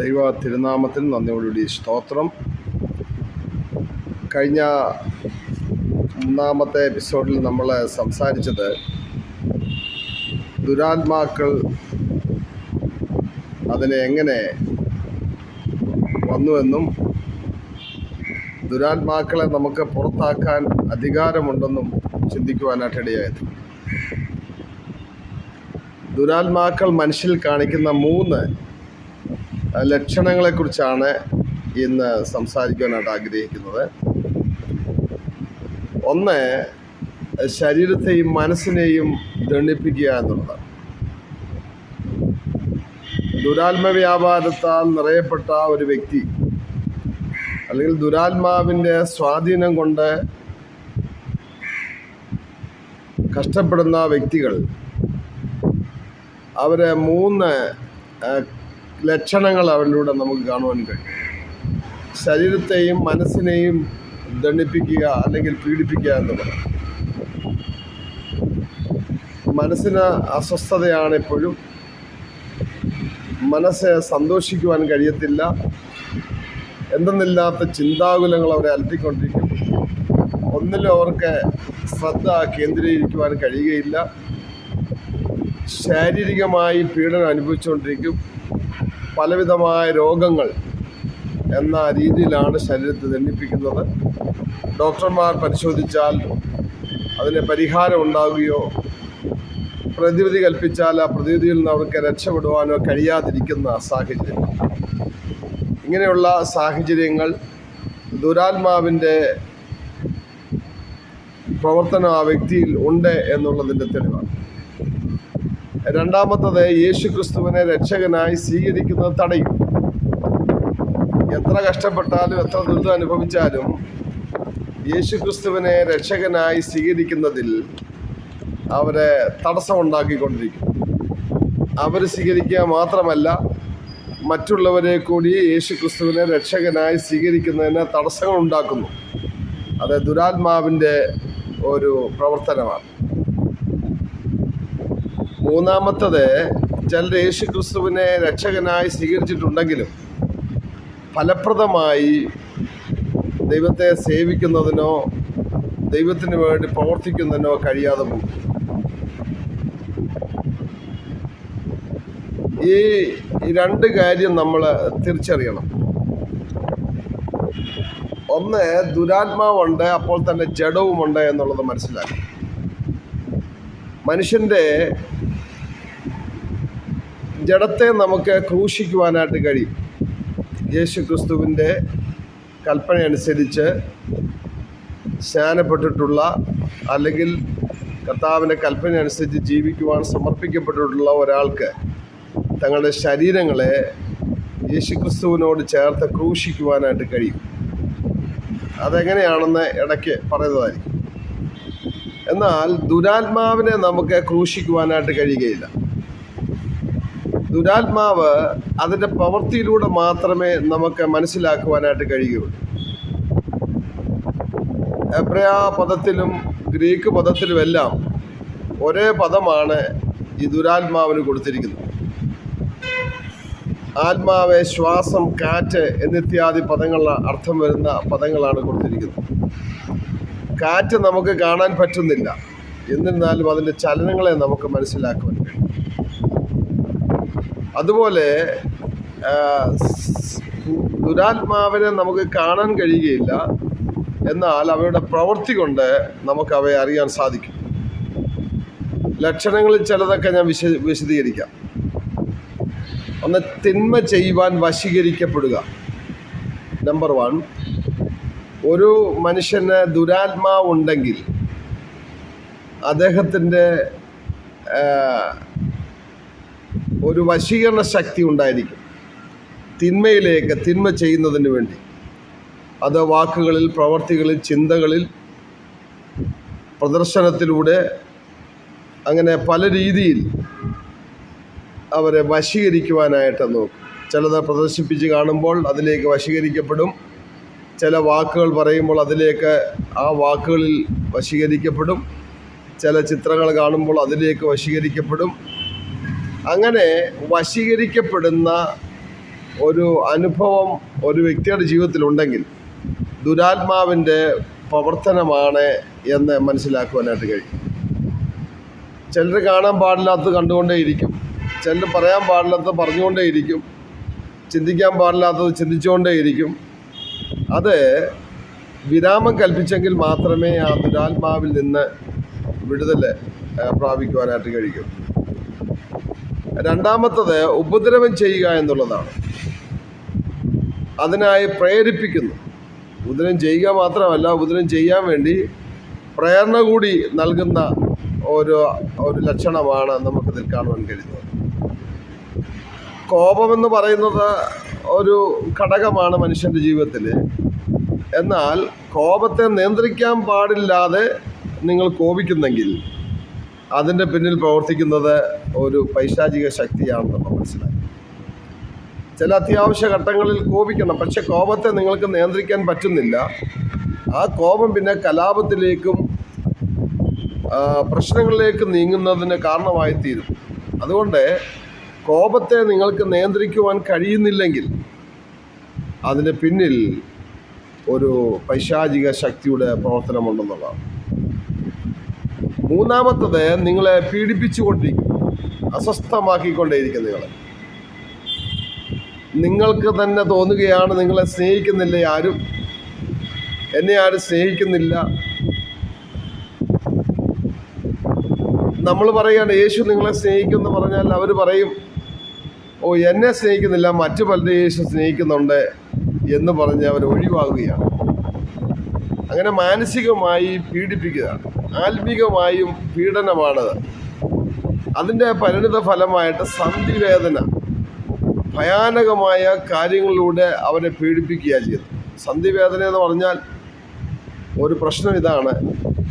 ദൈവ തിരുനാമത്തിന് നന്ദിയോടുകൂടി സ്തോത്രം. കഴിഞ്ഞ 3-ാമത്തെ എപ്പിസോഡിൽ നമ്മൾ സംസാരിച്ചത് ദുരാത്മാക്കൾ അതിനെ എങ്ങനെ വന്നുവെന്നും ദുരാത്മാക്കളെ നമുക്ക് പുറത്താക്കാൻ അധികാരമുണ്ടെന്നും ചിന്തിക്കുവാനായിട്ടിടയായത്. ദുരാത്മാക്കൾ മനുഷ്യരിൽ കാണിക്കുന്ന 3 ലക്ഷണങ്ങളെക്കുറിച്ചാണ് ഇന്ന് സംസാരിക്കാനായിട്ട് ആഗ്രഹിക്കുന്നത്. ഒന്ന്, ശരീരത്തെയും മനസ്സിനെയും ദണ്ഡിപ്പിക്കുക എന്നുള്ളതാണ്. ദുരാത്മ വ്യാപാരത്താൽ നിറയപ്പെട്ട ഒരു വ്യക്തി അല്ലെങ്കിൽ ദുരാത്മാവിൻ്റെ സ്വാധീനം കൊണ്ട് കഷ്ടപ്പെടുന്ന വ്യക്തികൾ അവരെ 3 ലക്ഷണങ്ങൾ അവരിലൂടെ നമുക്ക് കാണുവാൻ കഴിയും. ശരീരത്തെയും മനസ്സിനെയും ദണ്ഡിപ്പിക്കുക അല്ലെങ്കിൽ പീഡിപ്പിക്കുക എന്നുള്ളത്. മനസ്സിന് അസ്വസ്ഥതയാണ് എപ്പോഴും. മനസ്സ് സന്തോഷിക്കുവാൻ കഴിയത്തില്ല. എന്തെന്നില്ലാത്ത ചിന്താകുലങ്ങൾ അവരെ അലട്ടിക്കൊണ്ടിരിക്കും. ഒന്നിലും അവർക്ക് ശ്രദ്ധ കേന്ദ്രീകരിക്കുവാൻ കഴിയുകയില്ല. ശാരീരികമായി പീഡനം അനുഭവിച്ചുകൊണ്ടിരിക്കും. പലവിധമായ രോഗങ്ങൾ എന്ന രീതിയിലാണ് ശരീരത്തെ ദണ്ഡിപ്പിക്കുന്നത്. ഡോക്ടർമാർ പരിശോധിച്ചാൽ അതിന് പരിഹാരം ഉണ്ടാകുകയോ പ്രതിവിധി കൽപ്പിച്ചാൽ ആ പ്രതിവിധിയിൽ നിന്ന് അവർക്ക് രക്ഷപ്പെടുവാനോ കഴിയാതിരിക്കുന്ന സാഹചര്യം. ഇങ്ങനെയുള്ള സാഹചര്യങ്ങൾ ദുരാത്മാവിൻ്റെ പ്രവർത്തനം ആ വ്യക്തിയിൽ ഉണ്ട് എന്നുള്ളതിൻ്റെ തെളിവാണ്. രണ്ടാമത്തത്, യേശുക്രിസ്തുവിനെ രക്ഷകനായി സ്വീകരിക്കുന്നത് തടയും. എത്ര കഷ്ടപ്പെട്ടാലും എത്ര ദുരിതം അനുഭവിച്ചാലും യേശുക്രിസ്തുവിനെ രക്ഷകനായി സ്വീകരിക്കുന്നതിൽ അവരെ തടസ്സമുണ്ടാക്കിക്കൊണ്ടിരിക്കും. അവർ സ്വീകരിക്കുക മാത്രമല്ല, മറ്റുള്ളവരെ കൂടി യേശുക്രിസ്തുവിനെ രക്ഷകനായി സ്വീകരിക്കുന്നതിന് തടസ്സങ്ങൾ ഉണ്ടാക്കുന്നു. അത് ദുരാത്മാവിൻ്റെ ഒരു പ്രവർത്തനമാണ്. മൂന്നാമത്തത്, ചിലർ യേശുക്രിസ്തുവിനെ രക്ഷകനായി സ്വീകരിച്ചിട്ടുണ്ടെങ്കിലും ഫലപ്രദമായി ദൈവത്തെ സേവിക്കുന്നതിനോ ദൈവത്തിന് വേണ്ടി പ്രവർത്തിക്കുന്നതിനോ കഴിയാതെ പോകും. ഈ 2 കാര്യം നമ്മൾ തിരിച്ചറിയണം. ഒന്ന്, ദുരാത്മാവുണ്ട്, അപ്പോൾ തന്നെ ജഡവുമുണ്ട് എന്നുള്ളത് മനസ്സിലാക്കണം. മനുഷ്യൻ്റെ ജഡത്തെ നമുക്ക് ക്രൂശിക്കുവാനായിട്ട് കഴിയും. യേശുക്രിസ്തുവിൻ്റെ കൽപ്പന അനുസരിച്ച് സ്നാനപ്പെട്ടിട്ടുള്ള അല്ലെങ്കിൽ കർത്താവിൻ്റെ കൽപ്പന അനുസരിച്ച് ജീവിക്കുവാൻ സമർപ്പിക്കപ്പെട്ടിട്ടുള്ള ഒരാൾക്ക് തങ്ങളുടെ ശരീരങ്ങളെ യേശുക്രിസ്തുവിനോട് ചേർത്ത് ക്രൂശിക്കുവാനായിട്ട് കഴിയും. അതെങ്ങനെയാണെന്ന് ഇടയ്ക്ക് പറയുന്നതായിരിക്കും. എന്നാൽ ദുരാത്മാവിനെ നമുക്ക് ക്രൂശിക്കുവാനായിട്ട് കഴിയുകയില്ല. ദുരാത്മാവ് അതിൻ്റെ പ്രവൃത്തിയിലൂടെ മാത്രമേ നമുക്ക് മനസ്സിലാക്കുവാനായിട്ട് കഴിയുകയുള്ളൂ. എബ്രായ പദത്തിലും ഗ്രീക്ക് പദത്തിലുമെല്ലാം ഒരേ പദമാണ് ഈ ദുരാത്മാവിന് കൊടുത്തിരിക്കുന്നത്. ആത്മാവ്, ശ്വാസം, കാറ്റ് എന്നിത്യാദി പദങ്ങളുടെ അർത്ഥം വരുന്ന പദങ്ങളാണ് കൊടുത്തിരിക്കുന്നത്. കാറ്റ് നമുക്ക് കാണാൻ പറ്റുന്നില്ല, എന്നിരുന്നാലും അതിൻ്റെ ചലനങ്ങളെ നമുക്ക് മനസ്സിലാക്കുവാൻ കഴിയും. അതുപോലെ ദുരാത്മാവിനെ നമുക്ക് കാണാൻ കഴിയുകയില്ല, എന്നാൽ അവയുടെ പ്രവൃത്തി കൊണ്ട് നമുക്ക് അവയെ അറിയാൻ സാധിക്കും. ലക്ഷണങ്ങളിൽ ചിലതൊക്കെ ഞാൻ വിശദീകരിക്കാം. ഒന്ന്, തിന്മ ചെയ്യുവാൻ വശീകരിക്കപ്പെടുക. നമ്പർ 1, ഒരു മനുഷ്യന് ദുരാത്മാവുണ്ടെങ്കിൽ അദ്ദേഹത്തിൻ്റെ ഒരു വശീകരണ ശക്തി ഉണ്ടായിരിക്കും തിന്മയിലേക്ക്, തിന്മ ചെയ്യുന്നതിന് വേണ്ടി. അത് വാക്കുകളിൽ, പ്രവർത്തികളിൽ, ചിന്തകളിൽ, പ്രദർശനത്തിലൂടെ, അങ്ങനെ പല രീതിയിൽ അവരെ വശീകരിക്കുവാനായിട്ട് നോക്കും. ചിലത് പ്രദർശിപ്പിച്ച് കാണുമ്പോൾ അതിലേക്ക് വശീകരിക്കപ്പെടും. ചില വാക്കുകൾ പറയുമ്പോൾ അതിലേക്ക്, ആ വാക്കുകളിൽ വശീകരിക്കപ്പെടും. ചില ചിത്രങ്ങൾ കാണുമ്പോൾ അതിലേക്ക് വശീകരിക്കപ്പെടും. അങ്ങനെ വശീകരിക്കപ്പെടുന്ന ഒരു അനുഭവം ഒരു വ്യക്തിയുടെ ജീവിതത്തിലുണ്ടെങ്കിൽ ദുരാത്മാവിൻ്റെ പ്രവർത്തനമാണ് എന്ന് മനസ്സിലാക്കുവാനായിട്ട് കഴിയും. ചിലർ കാണാൻ പാടില്ലാത്തത് കണ്ടുകൊണ്ടേയിരിക്കും, ചിലർ പറയാൻ പാടില്ലാത്തത് പറഞ്ഞുകൊണ്ടേയിരിക്കും, ചിന്തിക്കാൻ പാടില്ലാത്തത് ചിന്തിച്ചുകൊണ്ടേയിരിക്കും. അത് വിരാമം കൽപ്പിച്ചെങ്കിൽ മാത്രമേ ആ ദുരാത്മാവിൽ നിന്ന് വിടുതൽ പ്രാപിക്കുവാനായിട്ട് കഴിയും. രണ്ടാമത്തത് ഉപദ്രവം ചെയ്യുക എന്നുള്ളതാണ്. അതിനായി പ്രേരിപ്പിക്കുന്നു. ഉപദ്രവം ചെയ്യുക മാത്രമല്ല, ഉപദ്രവം ചെയ്യാൻ വേണ്ടി പ്രേരണ കൂടി നൽകുന്ന ഒരു ലക്ഷണമാണ് നമുക്കിതിൽ കാണുവാൻ കഴിയുന്നത്. കോപമെന്ന് പറയുന്നത് ഒരു ഘടകമാണ് മനുഷ്യൻ്റെ ജീവിതത്തിൽ. എന്നാൽ കോപത്തെ നിയന്ത്രിക്കാൻ പാടില്ലാതെ നിങ്ങൾ കോപിക്കുന്നെങ്കിൽ അതിൻ്റെ പിന്നിൽ പ്രവർത്തിക്കുന്നത് ഒരു പൈശാചിക ശക്തിയാണെന്ന് നമ്മൾ മനസ്സിലാക്കി. ചില അത്യാവശ്യ ഘട്ടങ്ങളിൽ കോപിക്കണം, പക്ഷെ കോപത്തെ നിങ്ങൾക്ക് നിയന്ത്രിക്കാൻ പറ്റുന്നില്ല. ആ കോപം പിന്നെ കലാപത്തിലേക്കും പ്രശ്നങ്ങളിലേക്ക് നീങ്ങുന്നതിന് കാരണമായി തീരും. അതുകൊണ്ട് കോപത്തെ നിങ്ങൾക്ക് നിയന്ത്രിക്കുവാൻ കഴിയുന്നില്ലെങ്കിൽ അതിന് പിന്നിൽ ഒരു പൈശാചിക ശക്തിയുടെ പ്രവർത്തനമുണ്ടെന്നുള്ളതാണ്. മൂന്നാമത്തത് നിങ്ങളെ പീഡിപ്പിച്ചുകൊണ്ടിരിക്കും, അസ്വസ്ഥമാക്കിക്കൊണ്ടേയിരിക്കും. നിങ്ങൾക്ക് തന്നെ തോന്നുകയാണ് നിങ്ങളെ സ്നേഹിക്കുന്നില്ല ആരും, എന്നെ ആരും സ്നേഹിക്കുന്നില്ല. നമ്മൾ പറയുകയാണ് യേശു നിങ്ങളെ സ്നേഹിക്കുമെന്ന് പറഞ്ഞാൽ അവർ പറയും, ഓ എന്നെ സ്നേഹിക്കുന്നില്ല, മറ്റു പലരും യേശു സ്നേഹിക്കുന്നുണ്ട് എന്ന് പറഞ്ഞ് അവർ ഒഴിവാകുകയാണ്. അങ്ങനെ മാനസികമായി പീഡിപ്പിക്കുക, ആത്മീകമായും പീഡനമാണത്. അതിൻ്റെ പരിണിത ഫലമായിട്ട് സന്ധിവേദന, ഭയാനകമായ കാര്യങ്ങളിലൂടെ അവരെ പീഡിപ്പിക്കുക ചെയ്യുന്നത്. സന്ധിവേദന എന്ന് പറഞ്ഞാൽ ഒരു പ്രശ്നം ഇതാണ്,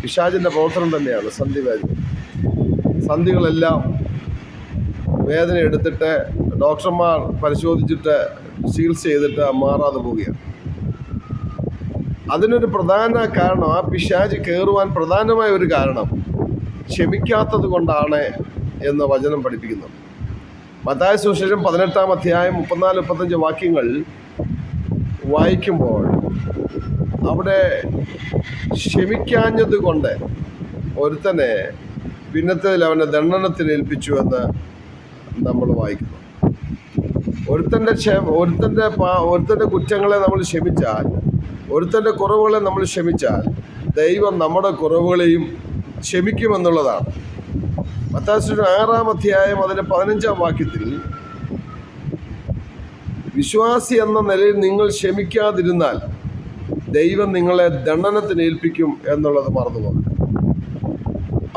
പിശാചിൻ്റെ പ്രവർത്തനം തന്നെയാണ് സന്ധിവേദന. സന്ധികളെല്ലാം വേദന എടുത്തിട്ട് ഡോക്ടർമാർ പരിശോധിച്ചിട്ട് ചികിത്സ ചെയ്തിട്ട് മാറാതെ പോവുകയാണ്. അതിനൊരു പ്രധാന കാരണം, ആ പിശാച് കയറുവാൻ പ്രധാനമായ ഒരു കാരണം ക്ഷമിക്കാത്തത് കൊണ്ടാണ് എന്ന് വചനം പഠിപ്പിക്കുന്നു. മത്തായി സുവിശേഷം 18-ാം അധ്യായം 34-35 വാക്യങ്ങൾ വായിക്കുമ്പോൾ അവിടെ ക്ഷമിക്കാഞ്ഞത് കൊണ്ട് ഒരുത്തനെ പിന്നത്തേതിൽ അവനെ ദണ്ഡനത്തിന് ഏൽപ്പിച്ചു എന്ന് നമ്മൾ വായിക്കുന്നു. ഒരുത്തൻ്റെ കുറ്റങ്ങളെ നമ്മൾ ക്ഷമിച്ചാൽ, ഒരുത്തൻ്റെ കുറവുകളെ നമ്മൾ ക്ഷമിച്ചാൽ ദൈവം നമ്മുടെ കുറവുകളെയും ക്ഷമിക്കുമെന്നുള്ളതാണ്. മത്തായി 6-ാം അധ്യായം അതിൻ്റെ 15-ാം വാക്യത്തിൽ വിശ്വാസി എന്ന നിലയിൽ നിങ്ങൾ ക്ഷമിക്കാതിരുന്നാൽ ദൈവം നിങ്ങളെ ദണ്ഡനത്തിന് ഏൽപ്പിക്കും എന്നുള്ളത് മറന്നുപോകും.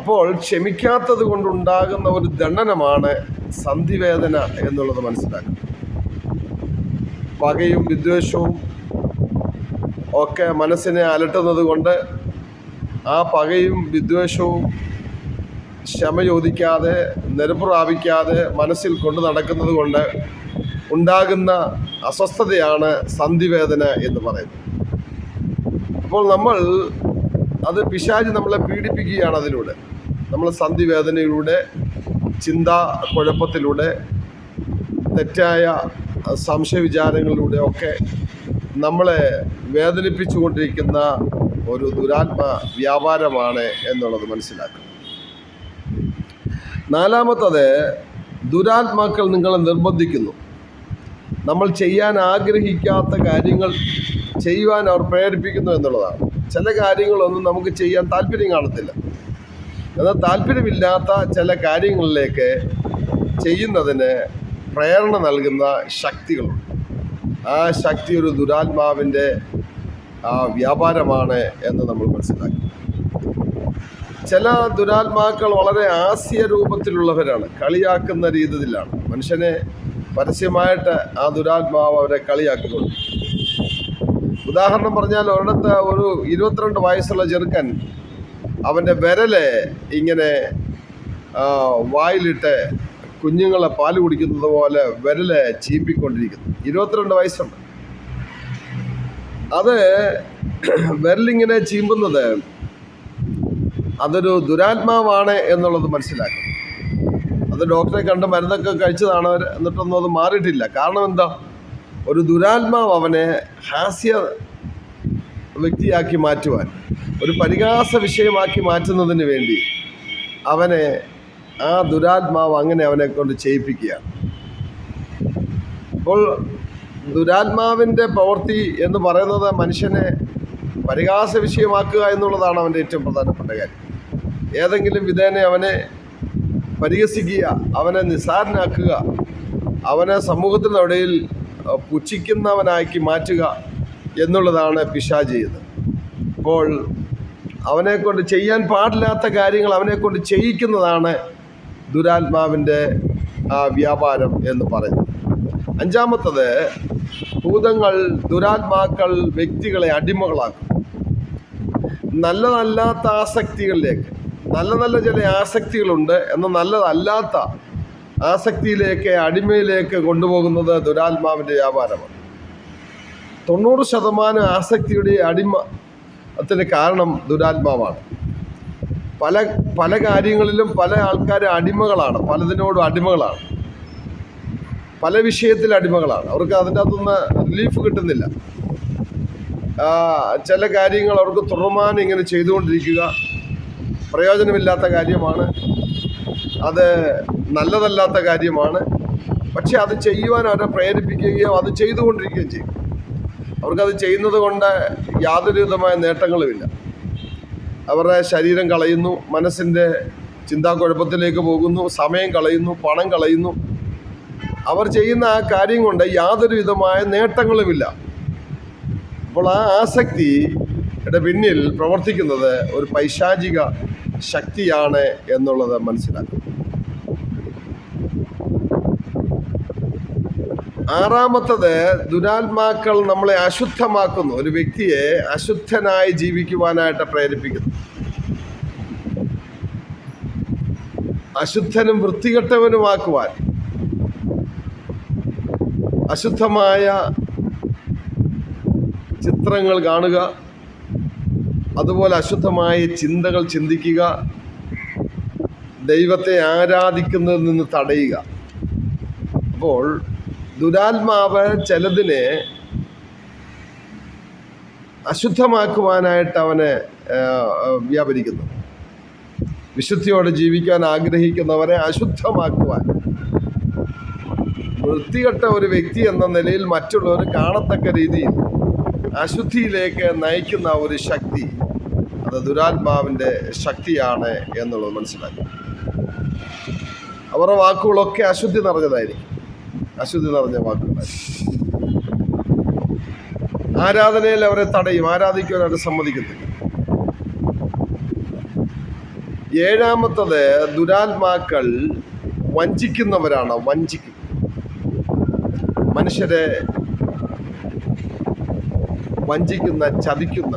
അപ്പോൾ ക്ഷമിക്കാത്തത് കൊണ്ടുണ്ടാകുന്ന ഒരു ദണ്ഡനമാണ് സന്ധിവേദന എന്നുള്ളത് മനസ്സിലാക്കുക. പകയും വിദ്വേഷവും ഒക്കെ മനസ്സിനെ അലട്ടുന്നത് കൊണ്ട് ആ പകയും വിദ്വേഷവും ക്ഷമ ചോദിക്കാതെ, നിരപ്രാപിക്കാതെ മനസ്സിൽ കൊണ്ടു നടക്കുന്നത് കൊണ്ട് ഉണ്ടാകുന്ന അസ്വസ്ഥതയാണ് സന്ധിവേദന എന്ന് പറയുന്നത്. അപ്പോൾ അത് പിശാച് നമ്മളെ പീഡിപ്പിക്കുകയാണ്. അതിലൂടെ നമ്മൾ സന്ധിവേദനയിലൂടെ, ചിന്താ കുഴപ്പത്തിലൂടെ, തെറ്റായ സംശയവിചാരങ്ങളിലൂടെ ഒക്കെ നമ്മളെ വേദനിപ്പിച്ചുകൊണ്ടിരിക്കുന്ന ഒരു ദുരാത്മ വ്യാപാരമാണ് എന്നുള്ളത് മനസ്സിലാക്കുക. നാലാമത്തത്, ദുരാത്മാക്കൾ നിങ്ങളെ നിർബന്ധിക്കുന്നു. നമ്മൾ ചെയ്യാൻ ആഗ്രഹിക്കാത്ത കാര്യങ്ങൾ ചെയ്യുവാൻ അവർ പ്രേരിപ്പിക്കുന്നു എന്നുള്ളതാണ്. ചില കാര്യങ്ങളൊന്നും നമുക്ക് ചെയ്യാൻ താല്പര്യം കാണത്തില്ല. എന്നാൽ താല്പര്യമില്ലാത്ത ചില കാര്യങ്ങളിലേക്ക് ചെയ്യുന്നതിന് പ്രേരണ നൽകുന്ന ശക്തികളുണ്ട്. ആ ശക്തി ഒരു ദുരാത്മാവിൻ്റെ വ്യാപാരമാണ് എന്ന് നമ്മൾ മനസ്സിലാക്കി. ചില ദുരാത്മാക്കൾ വളരെ ഹാസ്യ രൂപത്തിലുള്ളവരാണ്, കളിയാക്കുന്ന രീതിയിലാണ്. മനുഷ്യനെ പരസ്യമായിട്ട് ആ ദുരാത്മാവ് അവരെ കളിയാക്കുന്നുണ്ട്. ഉദാഹരണം പറഞ്ഞാൽ, ഒരിടത്ത് ഒരു 22 വയസ്സുള്ള ചെറുക്കൻ അവൻ്റെ വിരല് ഇങ്ങനെ വായിലിട്ട് കുഞ്ഞുങ്ങളെ പാല് കുടിക്കുന്നത് പോലെ വിരല് ചീമ്പിക്കൊണ്ടിരിക്കുന്നു. 22 വയസ്സുണ്ട്. അത് വിരലിങ്ങനെ ചീമ്പുന്നത് അതൊരു ദുരാത്മാവാണ് എന്നുള്ളത് മനസ്സിലാക്കും. അത് ഡോക്ടറെ കണ്ട് മരുന്നൊക്കെ കഴിച്ചതാണ് അവർ, എന്നിട്ടൊന്നും അത് മാറിയിട്ടില്ല. കാരണം എന്താ? ഒരു ദുരാത്മാവ് അവനെ ഹാസ്യ വ്യക്തിയാക്കി മാറ്റുവാൻ, ഒരു പരിഹാസ വിഷയമാക്കി മാറ്റുന്നതിന് വേണ്ടി അവനെ ആ ദുരാത്മാവ് അങ്ങനെ അവനെ കൊണ്ട് ചെയ്യിപ്പിക്കുകയാണ്. അപ്പോൾ ദുരാത്മാവിൻ്റെ പ്രവൃത്തി എന്ന് പറയുന്നത് മനുഷ്യനെ പരിഹാസ വിഷയമാക്കുക എന്നുള്ളതാണ് അവൻ്റെ ഏറ്റവും പ്രധാനപ്പെട്ട കാര്യം. ഏതെങ്കിലും വിധേന അവനെ പരിഹസിക്കുക, അവനെ നിസ്സാരനാക്കുക, അവനെ സമൂഹത്തിനിടയിൽ പുച്ഛിക്കുന്നവനാക്കി മാറ്റുക എന്നുള്ളതാണ് പിശാച് ചെയ്യുന്നത്. അപ്പോൾ അവനെക്കൊണ്ട് ചെയ്യാൻ പാടില്ലാത്ത കാര്യങ്ങൾ അവനെക്കൊണ്ട് ചെയ്യിക്കുന്നതാണ് ദുരാത്മാവിൻ്റെ വ്യാപാരം എന്ന് പറയുന്നത്. അഞ്ചാമത്തത്, ഭൂതങ്ങൾ, ദുരാത്മാക്കൾ വ്യക്തികളെ അടിമകളാക്കും. നല്ലതല്ലാത്ത ആസക്തികളിലേക്ക്, നല്ല ചില ആസക്തികളുണ്ട്, എന്നാൽ നല്ലതല്ലാത്ത ആസക്തിയിലേക്ക്, അടിമയിലേക്ക് കൊണ്ടുപോകുന്നത് ദുരാത്മാവിൻ്റെ വ്യാപാരമാണ്. 90% ആസക്തിയുടെ അടിമത്തിന് കാരണം ദുരാത്മാവാണ്. പല കാര്യങ്ങളിലും പല ആൾക്കാർ അടിമകളാണ്, പലതിനോടും അടിമകളാണ്, പല വിഷയത്തിൽ അടിമകളാണ്. അവർക്ക് അതിൻ്റെ അകത്തുനിന്ന് റിലീഫ് കിട്ടുന്നില്ല. ചില കാര്യങ്ങൾ അവർക്ക് തുടർമാനം ഇങ്ങനെ ചെയ്തുകൊണ്ടിരിക്കുക പ്രയോജനമില്ലാത്ത കാര്യമാണ്, അത് നല്ലതല്ലാത്ത കാര്യമാണ്. പക്ഷെ അത് ചെയ്യുവാൻ അവരെ പ്രേരിപ്പിക്കുകയോ അത് ചെയ്തുകൊണ്ടിരിക്കുകയും ചെയ്യും. അവർക്കത് ചെയ്യുന്നത് കൊണ്ട് യാതൊരു വിധമായ നേട്ടങ്ങളുമില്ല. അവരുടെ ശരീരം കളയുന്നു, മനസ്സിൻ്റെ ചിന്താക്കുഴപ്പത്തിലേക്ക് പോകുന്നു, സമയം കളയുന്നു, പണം കളയുന്നു. അവർ ചെയ്യുന്ന ആ കാര്യം കൊണ്ട് യാതൊരു വിധമായ നേട്ടങ്ങളുമില്ല. അപ്പോൾ ആ ആസക്തിയുടെ പിന്നിൽ പ്രവർത്തിക്കുന്നത് ഒരു പൈശാചിക ശക്തിയാണ് എന്നുള്ളത് മനസ്സിലാക്കും. ആറാമത്തത്, ദുരാത്മാക്കൾ നമ്മളെ അശുദ്ധമാക്കുന്നു, ഒരു വ്യക്തിയെ അശുദ്ധനായി ജീവിക്കുവാനായിട്ട് പ്രേരിപ്പിക്കുന്നു. അശുദ്ധനും വൃത്തികെട്ടവനുമാക്കുവാൻ, അശുദ്ധമായ ചിത്രങ്ങൾ കാണുക, അതുപോലെ അശുദ്ധമായ ചിന്തകൾ ചിന്തിക്കുക, ദൈവത്തെ ആരാധിക്കുന്നതിൽ നിന്ന് തടയുക. അപ്പോൾ ദുരാത്മാവ് ചിലതിനെ അശുദ്ധമാക്കുവാനായിട്ട് അവനെ വ്യാപരിക്കുന്നു. വിശുദ്ധിയോടെ ജീവിക്കാൻ ആഗ്രഹിക്കുന്നവരെ അശുദ്ധമാക്കുവാൻ, വൃത്തികെട്ട ഒരു വ്യക്തി എന്ന നിലയിൽ മറ്റുള്ളവർ കാണത്തക്ക രീതിയിൽ അശുദ്ധിയിലേക്ക് നയിക്കുന്ന ഒരു ശക്തി, അത് ദുരാത്മാവിൻ്റെ ശക്തിയാണ് എന്നുള്ളത് മനസ്സിലാക്കി. അവരുടെ വാക്കുകളൊക്കെ അശുദ്ധി നിറഞ്ഞതായിരിക്കും, അശുദ്ധി നിറഞ്ഞ വാക്കുകളായിരിക്കും. ആരാധനയിൽ അവരെ തടയും, ആരാധിക്കുവാൻ അവർ സമ്മതിക്കത്തില്ല. ഏഴാമത്തത്, ദുരാത്മാക്കൾ വഞ്ചിക്കുന്നവരാണ്, വഞ്ചിക്കും. മനുഷ്യരെ വഞ്ചിക്കുന്ന, ചതിക്കുന്ന.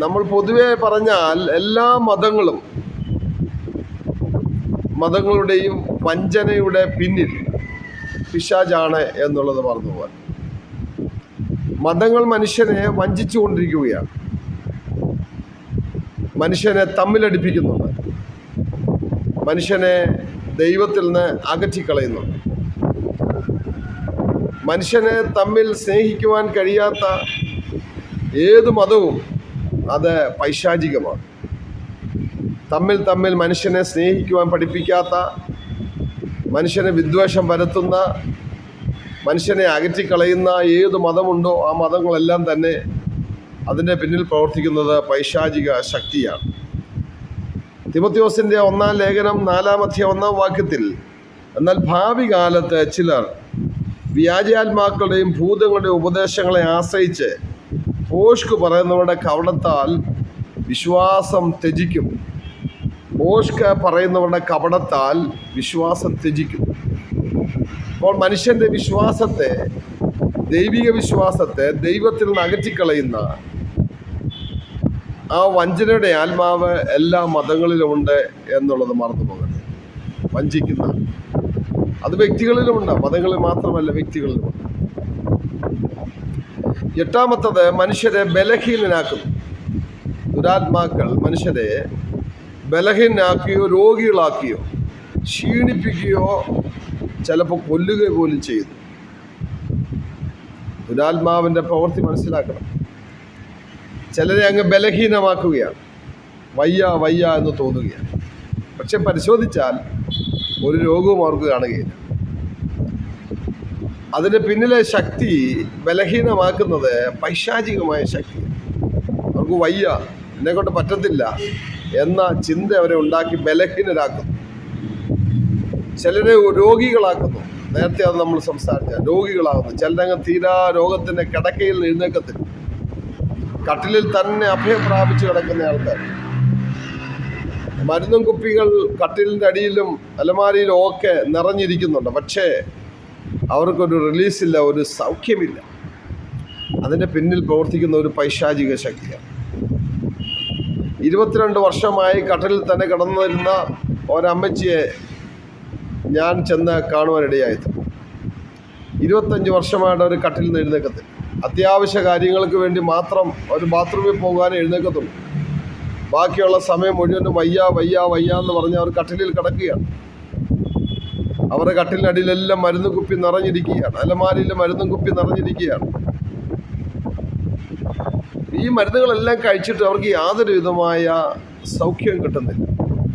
നമ്മൾ പൊതുവെ പറഞ്ഞാൽ എല്ലാ മതങ്ങളുടെയും വഞ്ചനയുടെ പിന്നിൽ പിശാചാണ് എന്നുള്ളത് മറന്നുപോകാൻ. മതങ്ങൾ മനുഷ്യനെ വഞ്ചിച്ചു കൊണ്ടിരിക്കുകയാണ്, മനുഷ്യനെ തമ്മിലടിപ്പിക്കുന്നുണ്ട്, മനുഷ്യനെ ദൈവത്തിൽ നിന്ന് അകറ്റിക്കളയുന്നുണ്ട്. മനുഷ്യനെ തമ്മിൽ സ്നേഹിക്കുവാൻ കഴിയാത്ത ഏത് മതവും അത് പൈശാചികമാണ്. തമ്മിൽ മനുഷ്യനെ സ്നേഹിക്കുവാൻ പഠിപ്പിക്കാത്ത, മനുഷ്യനെ വിദ്വേഷം പരത്തുന്ന, മനുഷ്യനെ അകറ്റിക്കളയുന്ന ഏത് മതമുണ്ടോ ആ മതങ്ങളെല്ലാം തന്നെ അതിൻ്റെ പിന്നിൽ പ്രവർത്തിക്കുന്നത് പൈശാചിക ശക്തിയാണ്. തിമോത്തിയോസിൻ്റെ 1-ാം ലേഖനം 4-ാം അധ്യായം 1-ാം വാക്യത്തിൽ, എന്നാൽ ഭാവി കാലത്ത് ചിലർ വ്യാജാത്മാക്കളുടെയും ഭൂതങ്ങളുടെയും ഉപദേശങ്ങളെ ആശ്രയിച്ച് ഭോഷ്ക് പറയുന്നവരുടെ കപടത്താൽ വിശ്വാസം ത്യജിക്കും. ഭോഷ്ക് പറയുന്നവരുടെ കപടത്താൽ വിശ്വാസം ത്യജിക്കും. അപ്പോൾ മനുഷ്യൻ്റെ വിശ്വാസത്തെ, ദൈവിക വിശ്വാസത്തെ ദൈവത്തിൽ നിന്ന് അകറ്റിക്കളയുന്ന ആ വഞ്ചനയുടെ ആത്മാവ് എല്ലാ മതങ്ങളിലുമുണ്ട് എന്നുള്ളത് മറന്നു പോകരുത്. വഞ്ചിക്കുന്ന അത് വ്യക്തികളിലുമുണ്ട്, മതങ്ങളിൽ മാത്രമല്ല വ്യക്തികളിലുമുണ്ട്. എട്ടാമത്തത്, മനുഷ്യരെ ബലഹീനനാക്കുന്നു. ദുരാത്മാക്കൾ മനുഷ്യരെ ബലഹീനനാക്കുകയോ രോഗികളാക്കുകയോ ക്ഷീണിപ്പിക്കുകയോ ചിലപ്പോൾ കൊല്ലുക പോലും ചെയ്യുന്നു. ദുരാത്മാവിൻ്റെ പ്രവൃത്തി മനസ്സിലാക്കണം. ചിലരെ അങ്ങ് ബലഹീനമാക്കുകയാണ്, വയ്യ വയ്യ എന്ന് തോന്നുകയാണ്. പക്ഷെ പരിശോധിച്ചാൽ ഒരു രോഗവും അവർക്ക് കാണുകയില്ല. അതിന് പിന്നിലെ ശക്തി, ബലഹീനമാക്കുന്നത് പൈശാചികമായ ശക്തി. അവർക്ക് വയ്യ, എന്നെക്കൊണ്ട് പറ്റത്തില്ല എന്ന ചിന്ത അവരെ ഉണ്ടാക്കി ബലഹീനരാക്കുന്നു. ചിലരെ രോഗികളാക്കുന്നു. നേരത്തെ അത് നമ്മൾ സംസാരിച്ച രോഗികളാകുന്നു. ചിലരങ്ങ് തീരാ രോഗത്തിൻ്റെ കിടക്കയിൽ എഴുന്നേക്കത്തില്ല, കട്ടിലിൽ തന്നെ അഭയം പ്രാപിച്ച് കിടക്കുന്ന ആൾക്കാർ. മരുന്നും കുപ്പികൾ കട്ടിലിൻ്റെ അടിയിലും അലമാരിയിലും ഒക്കെ നിറഞ്ഞിരിക്കുന്നുണ്ട്. പക്ഷേ അവർക്കൊരു റിലീസില്ല, ഒരു സൗഖ്യമില്ല. അതിൻ്റെ പിന്നിൽ പ്രവർത്തിക്കുന്ന ഒരു പൈശാചിക ശക്തിയാണ്. 22 വർഷമായി കട്ടിലിൽ തന്നെ കിടന്നിരുന്ന ഒരമ്മച്ചിയെ ഞാൻ ചെന്ന് കാണുവാനിടയായത്. 25 വർഷമായിട്ട് അവർ കട്ടിലിൽ നിന്ന് എഴുന്നേക്കത്തില്ല. അത്യാവശ്യ കാര്യങ്ങൾക്ക് വേണ്ടി മാത്രം ഒരു ബാത്റൂമിൽ പോകാനേ എഴുന്നേക്കത്തുള്ളൂ. ബാക്കിയുള്ള സമയം മുഴുവനും വയ്യ വയ്യ വയ്യ എന്ന് പറഞ്ഞ് അവർ കട്ടിലിൽ കിടക്കുകയാണ്. അവരുടെ കട്ടിലിനടിയിലെല്ലാം മരുന്ന് കുപ്പി നിറഞ്ഞിരിക്കുകയാണ്, അലമാരിയിൽ മരുന്നും കുപ്പി നിറഞ്ഞിരിക്കുകയാണ്. ഈ മരുന്നുകളെല്ലാം കഴിച്ചിട്ട് അവർക്ക് യാതൊരു വിധമായ സൗഖ്യവും കിട്ടുന്നില്ല.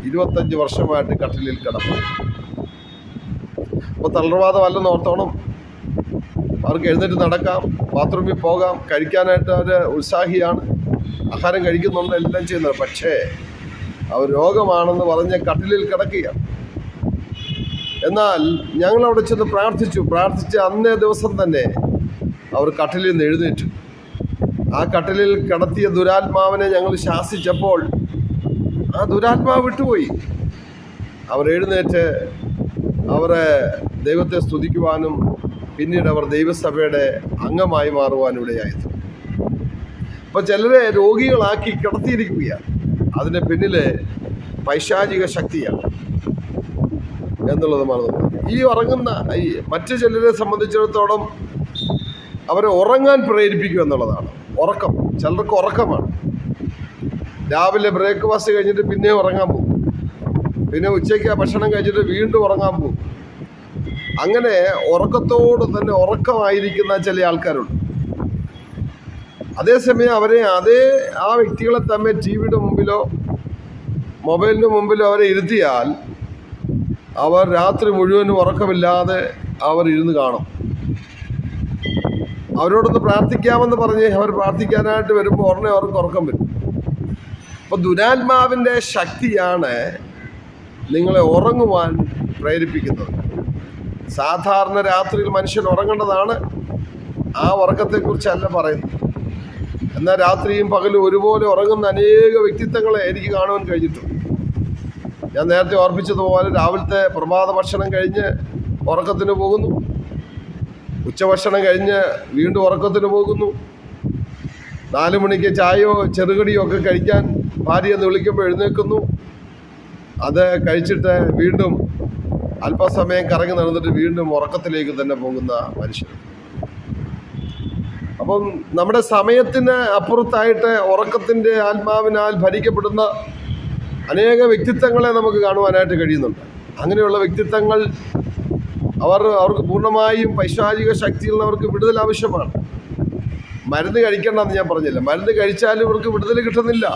25 വർഷമായിട്ട് കട്ടിലിൽ കിടപ്പ്. അപ്പോൾ തളർവാദം അല്ലെന്ന് ഓർത്തോണം. അവർക്ക് എഴുന്നേറ്റ് നടക്കാം, ബാത്റൂമിൽ പോകാം, കഴിക്കാനായിട്ട് അവർ ഉത്സാഹിയാണ്, ആഹാരം കഴിക്കുന്നുണ്ട്, എല്ലാം ചെയ്യുന്നത്. പക്ഷേ അവർ രോഗമാണെന്ന് പറഞ്ഞ് കട്ടിലിൽ കിടക്കുകയാണ്. എന്നാൽ ഞങ്ങളവിടെ ചെന്ന് പ്രാർത്ഥിച്ച് അന്നേ ദിവസം തന്നെ അവർ കട്ടിലിൽ നിന്ന് എഴുന്നേറ്റു. ആ കട്ടിലിൽ കിടത്തിയ ദുരാത്മാവിനെ ഞങ്ങൾ ശാസിച്ചപ്പോൾ ആ ദുരാത്മാവ് വിട്ടുപോയി. അവർ എഴുന്നേറ്റ് അവരെ ദൈവത്തെ സ്തുതിക്കുവാനും പിന്നീട് അവർ ദൈവസഭയുടെ അംഗമായി മാറുവാനും ഇടയായത്. അപ്പോൾ ചിലരെ രോഗികളാക്കി കിടത്തിയിരിക്കുകയാണ്. അതിന് പിന്നിൽ പൈശാചിക ശക്തിയാണ് എന്നുള്ളത് മറന്നു. ഈ മറ്റു ചിലരെ സംബന്ധിച്ചിടത്തോളം അവരെ ഉറങ്ങാൻ പ്രേരിപ്പിക്കുക എന്നുള്ളതാണ്. ഉറക്കം, ചിലർക്ക് ഉറക്കമാണ്. രാവിലെ ബ്രേക്ക്ഫാസ്റ്റ് കഴിഞ്ഞിട്ട് പിന്നെയും ഉറങ്ങാൻ പോകും, പിന്നെ ഉച്ചയ്ക്ക് ഭക്ഷണം കഴിച്ചിട്ട് വീണ്ടും ഉറങ്ങാൻ പോകും. അങ്ങനെ ഉറക്കത്തോട് തന്നെ ഉറക്കമായിരിക്കുന്ന ചില ആൾക്കാരുണ്ട്. അതേസമയം ആ വ്യക്തികളെ തന്നെ ടി വിയുടെ മുമ്പിലോ മൊബൈലിന് മുമ്പിലോ അവരെ ഇരുത്തിയാൽ അവർ രാത്രി മുഴുവനും ഉറക്കമില്ലാതെ അവർ ഇരുന്ന് കാണും. അവരോടൊന്ന് പ്രാർത്ഥിക്കാമെന്ന് പറഞ്ഞ് അവർ പ്രാർത്ഥിക്കാനായിട്ട് വരുമ്പോൾ ഉടനെ അവർക്ക് ഉറക്കം വരും. അപ്പോൾ ദുരാത്മാവിൻ്റെ ശക്തിയാണ് നിങ്ങളെ ഉറങ്ങുവാൻ പ്രേരിപ്പിക്കുന്നത്. സാധാരണ രാത്രിയിൽ മനുഷ്യൻ ഉറങ്ങേണ്ടതാണ്, ആ ഉറക്കത്തെക്കുറിച്ചല്ല പറയുന്നത്. എന്നാൽ രാത്രിയും പകലും ഒരുപോലെ ഉറങ്ങുന്ന അനേക വ്യക്തിത്വങ്ങളെ എനിക്ക് കാണുവാൻ കഴിഞ്ഞിട്ടുണ്ട്. ഞാൻ നേരത്തെ ഓർപ്പിച്ചതുപോലെ രാവിലത്തെ പ്രഭാത ഭക്ഷണം കഴിഞ്ഞ് ഉറക്കത്തിന് പോകുന്നു, ഉച്ചഭക്ഷണം കഴിഞ്ഞ് വീണ്ടും ഉറക്കത്തിന് പോകുന്നു, 4 മണിക്ക് ചായയോ ചെറുകടിയോ ഒക്കെ കഴിക്കാൻ ഭാര്യ എന്ന് വിളിക്കുമ്പോൾ എഴുന്നേൽക്കുന്നു, അത് കഴിച്ചിട്ട് വീണ്ടും അല്പസമയം കറങ്ങി നടന്നിട്ട് വീണ്ടും ഉറക്കത്തിലേക്ക് തന്നെ പോകുന്ന മനുഷ്യർ. അപ്പം നമ്മുടെ സമയത്തിന് അപ്പുറത്തായിട്ട് ഉറക്കത്തിൻ്റെ ആത്മാവിനാൽ ഭരിക്കപ്പെടുന്ന അനേക വ്യക്തിത്വങ്ങളെ നമുക്ക് കാണുവാനായിട്ട് കഴിയുന്നുണ്ട്. അങ്ങനെയുള്ള വ്യക്തിത്വങ്ങൾ അവർക്ക് പൂർണ്ണമായും പൈശാചിക ശക്തിയുള്ളവർക്ക് വിടുതൽ ആവശ്യമാണ്. മരുന്ന് കഴിക്കേണ്ടെന്ന് ഞാൻ പറഞ്ഞില്ല, മരുന്ന് കഴിച്ചാലും ഇവർക്ക് വിടുതൽ കിട്ടുന്നില്ല.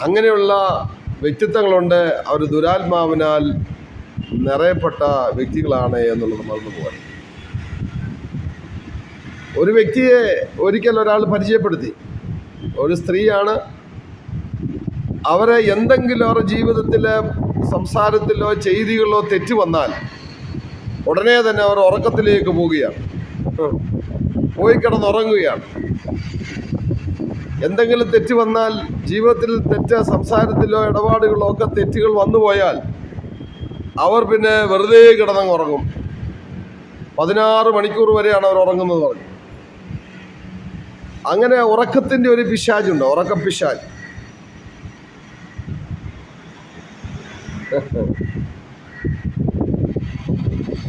അങ്ങനെയുള്ള വ്യക്തിത്വങ്ങളുണ്ട്. അവർ ദുരാത്മാവിനാൽ നിറയപ്പെട്ട വ്യക്തികളാണ് എന്നുള്ളത് മറന്നു പോകാൻ. ഒരു വ്യക്തിയെ ഒരിക്കൽ ഒരാൾ പരിചയപ്പെടുത്തി. ഒരു സ്ത്രീയാണ്. അവരെ എന്തെങ്കിലും അവരുടെ ജീവിതത്തിലെ സംസാരത്തിലോ ചെയ്തികളിലോ തെറ്റ് വന്നാൽ ഉടനെ തന്നെ അവർ ഉറക്കത്തിലേക്ക് പോവുകയാണ്, പോയി കിടന്നുറങ്ങുകയാണ്. എന്തെങ്കിലും തെറ്റ് വന്നാൽ, ജീവിതത്തിൽ സംസാരത്തിലോ ഇടപാടുകളിലോ ഒക്കെ തെറ്റുകൾ വന്നുപോയാൽ അവർ പിന്നെ വെറുതെ കിടന്നങ്ങ് ഉറങ്ങും. 16 മണിക്കൂർ വരെയാണ് അവർ ഉറങ്ങുന്നത് പറഞ്ഞു. അങ്ങനെ ഉറക്കത്തിൻ്റെ ഒരു പിശാചുണ്ട്, ഉറക്കപ്പിശാച്.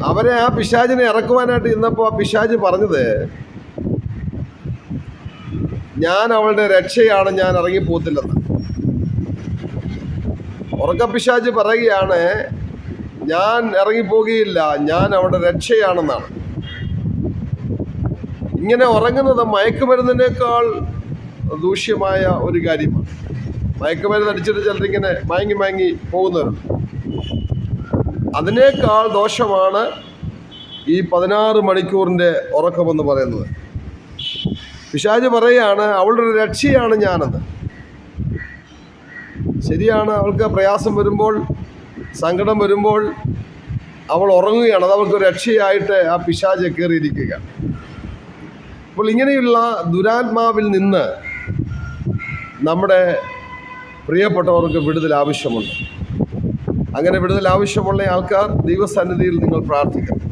അവരെ ആ പിശാചിനെ ഇറക്കുവാനായിട്ട് ഇന്നപ്പോൾ ആ പിശാച് പറഞ്ഞത്, ഞാൻ അവളുടെ രക്ഷയാണ്, ഞാൻ ഇറങ്ങിപ്പോത്തില്ലെന്ന്. ഉറക്കപ്പിശാച് പറയുകയാണ്, ഞാൻ ഇറങ്ങിപ്പോകുകയില്ല, ഞാൻ അവളുടെ രക്ഷയാണെന്നാണ്. ഇങ്ങനെ ഉറങ്ങുന്നത് മയക്കുമരുന്നിനേക്കാൾ ദൂഷ്യമായ ഒരു കാര്യമാണ്. മയക്കുമരുന്ന് അടിച്ചിട്ട് ചിലരിങ്ങനെ മയങ്ങി പോകുന്നവരുണ്ട്. അതിനേക്കാൾ ദോഷമാണ് ഈ 16 മണിക്കൂറിൻ്റെ ഉറക്കമെന്ന് പറയുന്നത്. പിശാച് പറയുകയാണ് അവളുടെ ഒരു രക്ഷയാണ് ഞാനെന്ന്. ശരിയാണ്, അവൾക്ക് പ്രയാസം വരുമ്പോൾ, സങ്കടം വരുമ്പോൾ അവൾ ഉറങ്ങുകയാണ്. അത് അവൾക്ക് രക്ഷയായിട്ട് ആ പിശാച് കയറിയിരിക്കുക. അപ്പോൾ ഇങ്ങനെയുള്ള ദുരാത്മാവിൽ നിന്ന് നമ്മുടെ പ്രിയപ്പെട്ടവർക്ക് വിടുതൽ ആവശ്യമുണ്ട്. അങ്ങനെ വിടുതൽ ആവശ്യമുള്ള ആൾക്കാർ ദൈവസന്നിധിയിൽ നിങ്ങൾ പ്രാർത്ഥിക്കണം.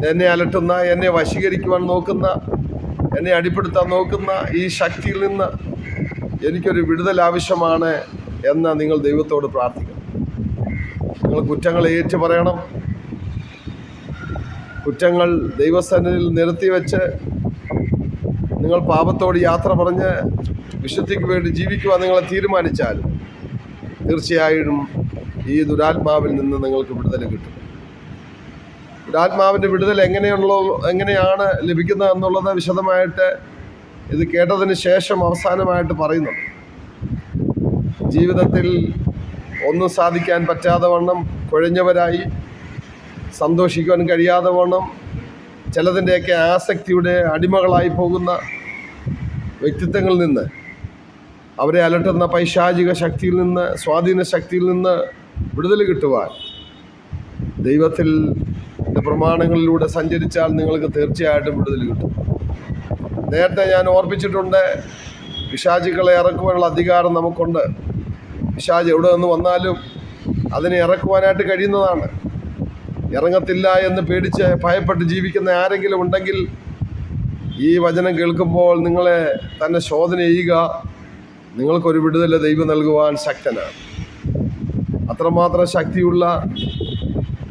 എന്നെ അലട്ടുന്ന, എന്നെ വശീകരിക്കുവാൻ നോക്കുന്ന, എന്നെ അടിപ്പെടുത്താൻ നോക്കുന്ന ഈ ശക്തിയിൽ നിന്ന് എനിക്കൊരു വിടുതൽ ആവശ്യമാണ് എന്ന് നിങ്ങൾ ദൈവത്തോട് പ്രാർത്ഥിക്കണം. നിങ്ങൾ കുറ്റങ്ങൾ ഏറ്റു പറയണം. കുറ്റങ്ങൾ ദൈവസന്നിധിയിൽ നിരത്തിവെച്ച് നിങ്ങൾ പാപത്തോട് യാത്ര പറഞ്ഞ് വിശുദ്ധിക്ക് വേണ്ടി ജീവിക്കുവാൻ നിങ്ങൾ തീരുമാനിച്ചാൽ തീർച്ചയായും ഈ ദുരാത്മാവിൽ നിന്ന് നിങ്ങൾക്ക് വിടുതൽ കിട്ടും. ദുരാത്മാവിൻ്റെ വിടുതൽ എങ്ങനെയാണ് ലഭിക്കുന്നത് എന്നുള്ളത് വിശദമായിട്ട് ഇത് കേട്ടതിന് ശേഷം അവസാനമായിട്ട് പറയുന്നുണ്ട്. ജീവിതത്തിൽ ഒന്നും സാധിക്കാൻ പറ്റാതെ വണ്ണം കുഴഞ്ഞവരായി, സന്തോഷിക്കുവാൻ കഴിയാതെ വണ്ണം ചിലതിൻ്റെയൊക്കെ ആസക്തിയുടെ അടിമകളായി പോകുന്ന വ്യക്തിത്വങ്ങളിൽ നിന്ന്, അവരെ അലട്ടുന്ന പൈശാചിക ശക്തിയിൽ നിന്ന്, സ്വാധീന ശക്തിയിൽ നിന്ന് വിടുതൽ കിട്ടുവാൻ ദൈവത്തിൻ്റെ പ്രമാണങ്ങളിലൂടെ സഞ്ചരിച്ചാൽ നിങ്ങൾക്ക് തീർച്ചയായിട്ടും വിടുതൽ കിട്ടും. നേരത്തെ ഞാൻ ഓർപ്പിച്ചിട്ടുണ്ട്, പിശാചുക്കളെ ഇറക്കുവാനുള്ള അധികാരം നമുക്കുണ്ട്. പിശാച് എവിടെ നിന്ന് വന്നാലും അതിനെ ഇറക്കുവാനായിട്ട് കഴിയുന്നതാണ്. ഇറങ്ങത്തില്ല എന്ന് പേടിച്ച് ഭയപ്പെട്ട് ജീവിക്കുന്ന ആരെങ്കിലും ഉണ്ടെങ്കിൽ ഈ വചനം കേൾക്കുമ്പോൾ നിങ്ങളെ തന്നെ ശോധന ചെയ്യുക. നിങ്ങൾക്കൊരു വിടുതൽ ദൈവം നൽകുവാൻ ശക്തനാണ്. അത്രമാത്രം ശക്തിയുള്ള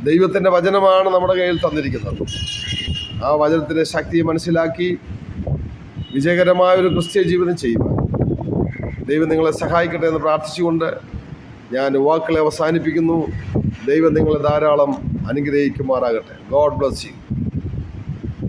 ദൈവത്തിൻ്റെ വചനമാണ് നമ്മുടെ കയ്യിൽ തന്നിരിക്കുന്നത്. ആ വചനത്തിൻ്റെ ശക്തിയെ മനസ്സിലാക്കി വിജയകരമായൊരു ക്രിസ്ത്യ ജീവിതം ചെയ്യുവാൻ ദൈവം നിങ്ങളെ സഹായിക്കട്ടെ എന്ന് പ്രാർത്ഥിച്ചുകൊണ്ട് ഞാൻ വാക്കുകളെ അവസാനിപ്പിക്കുന്നു. ദൈവം നിങ്ങളെ ധാരാളം അനുഗ്രഹിക്കുമാറാകട്ടെ. God bless you.